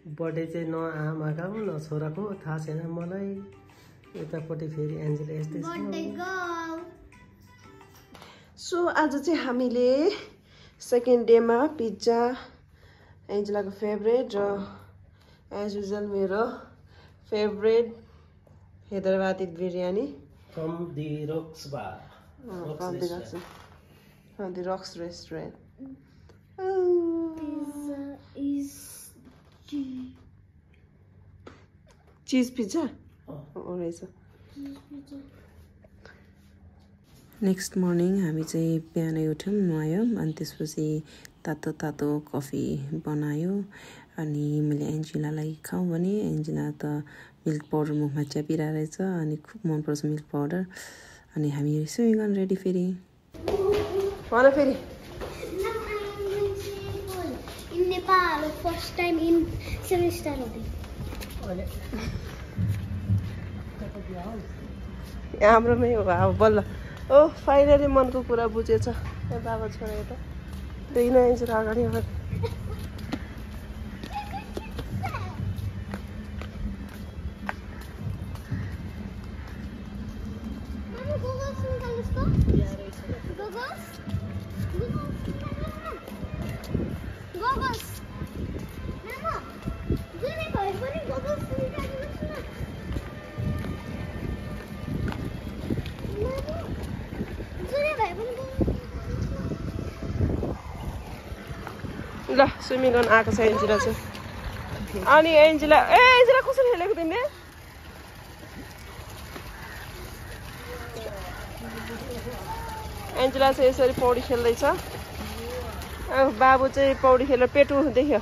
Birthday चाहिँ न आमाको न छोराको थाहा छैन मलाई यतापट्टि फेरि एन्जेला यस्तै छ सो आज चाहिँ हामीले सेकेन्ड डेमा पिज्जा एन्जेलाको फेभरेट र एज युजुअल मेरो favourite Hyderabadi biryani from the Rocks bar from the Rocks restaurant. Cheese pizza? रहेछ नेक्स्ट मर्निङ हामी चाहिँ बिहानै उठ्यौँ नुहायौँ अनि त्यसपछि तातो तातो कफी बनायो अनि मैले एन्जेलालाई खाऊँ भने एन्जेला त मिल्क पाउडर मुखमा च्यापिरहेको रहेछ अनि खुब मनपर्छ मिल्क पाउडर अनि हामी स्विमिङ गर्न रेडी फेरि भन फेरि in Nepal first time in 7-star hotel हाम्रोमै हो अब बल्ल ओ फाइनली मनको कुरा बुझेछ ए बाबा छोरा यता त्यही नै आइन्छ अगाडि अगाडि ल स्विमिङ गर्न आएको छ एन्जेला चाहिँ अनि एन्जेला कसरी खेलेको तिमीले एन्जेला चाहिँ यसरी पौडी खेल्दैछ बाबु चाहिँ पौडी खेलेर पेटु देख्यो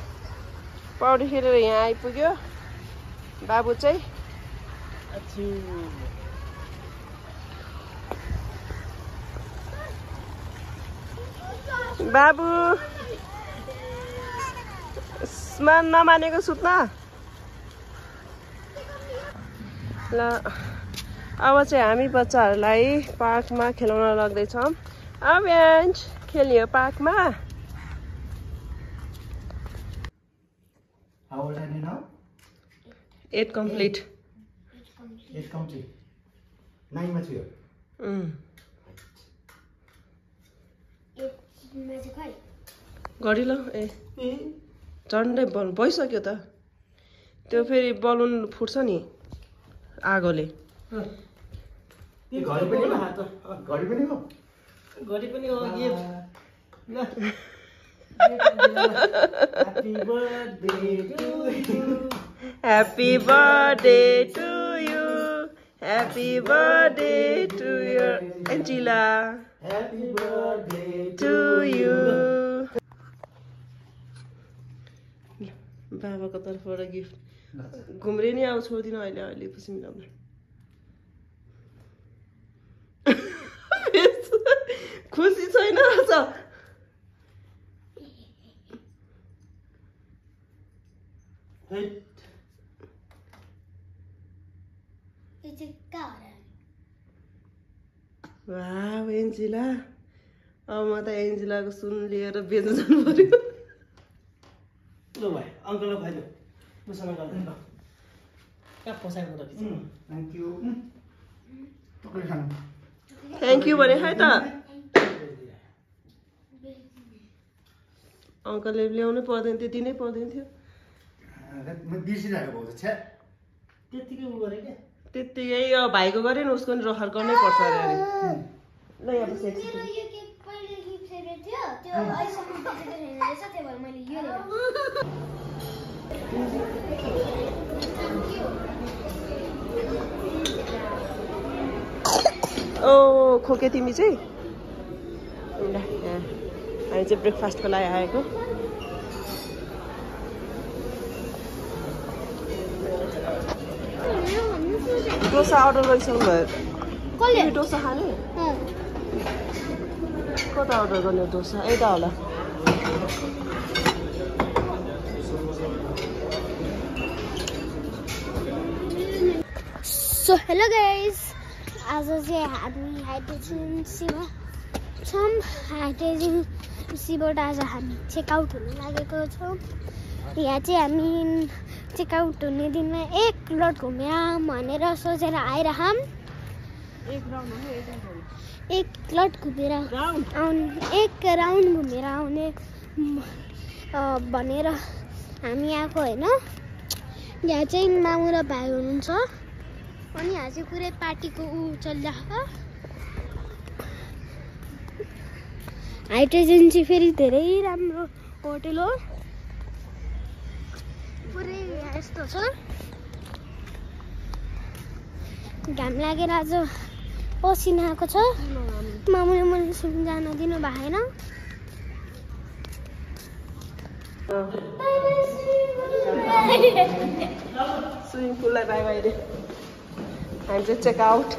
पौडी खेलेर यहाँ आइपुग्यो बाबु चाहिँ बाबु नमानेको सुत्न ल अब चाहिँ हामी बच्चाहरूलाई पार्कमा खेलाउन लाग्दैछौँ अब खेल्यो पार्कमा How old are you now? 8 complete 8 complete 9 मा थियो गरी ल ए झन्डै बल भइसक्यो त त्यो फेरि बलुन फुट्छ नि आगोले घडी पनि हो घडी पनि हो घडी पनि हो गिफ्ट ल Happy birthday to you Happy birthday to you Angela Happy birthday to you बाबाको तर्फबाट गिफ्ट घुम्रे नि अब छोड्दिन अहिले पछि मिलाउनु खुसी छैन आज वाह एन्जेला अब म त एन्जेलाको सुन लिएर बेच्न जानु पर्यो ल भाइ अङ्कललाई खुवाइदियो मसँग गर्दैन ल कहाँ फसाएको त Thank you तपाईले खानु थ्याङ्क यू भने है त अङ्कलले ल्याउनै पर्दैन थियो दिनै पर्दैन थियो म बिर्सिरहेको भाउ छ त्यतिकै उ गरे क्या त्यतिकै भाइको गरे नि उसको नि रहर गर्नै पर्छ अरे ल यहाँ बस ओ खोके तिमी चाहिँ ल हामी चाहिँ ब्रेकफास्टको लागि आएको डोसा अर्डर गरिसक्नु भयो डोसा खाने कता अर्डर गर्ने डोसा यता होला So hello guys, आज चाहिँ हामी हाइड्रेसन सेवा छौँ हाइड्रेसन सेवाबाट आज हामी चेकआउट हुन लागेको छौँ यहाँ चाहिँ हामी चेकआउट हुने दिनमा एक लट घुमेर भनेर सोचेर आइरहम एक लट घुमेर एक राउन्ड घुमेर आउने भनेर हामी आएको होइन। यहाँ चाहिँ मामु र भाइ हुनुहुन्छ अनि यहाँ चाहिँ पुरै पार्टीको चलिरहेको। हाइड्रोजन चाहिँ फेरि धेरै राम्रो होटल हो, पुरै यस्तो छ। घाम लागेर आज पसिना आएको छ। मामुले मैले स्विमिङ जान दिनु भएन। स्विमिङ पुललाई बाई बाई रे। हामी चाहिँ चेक आउट।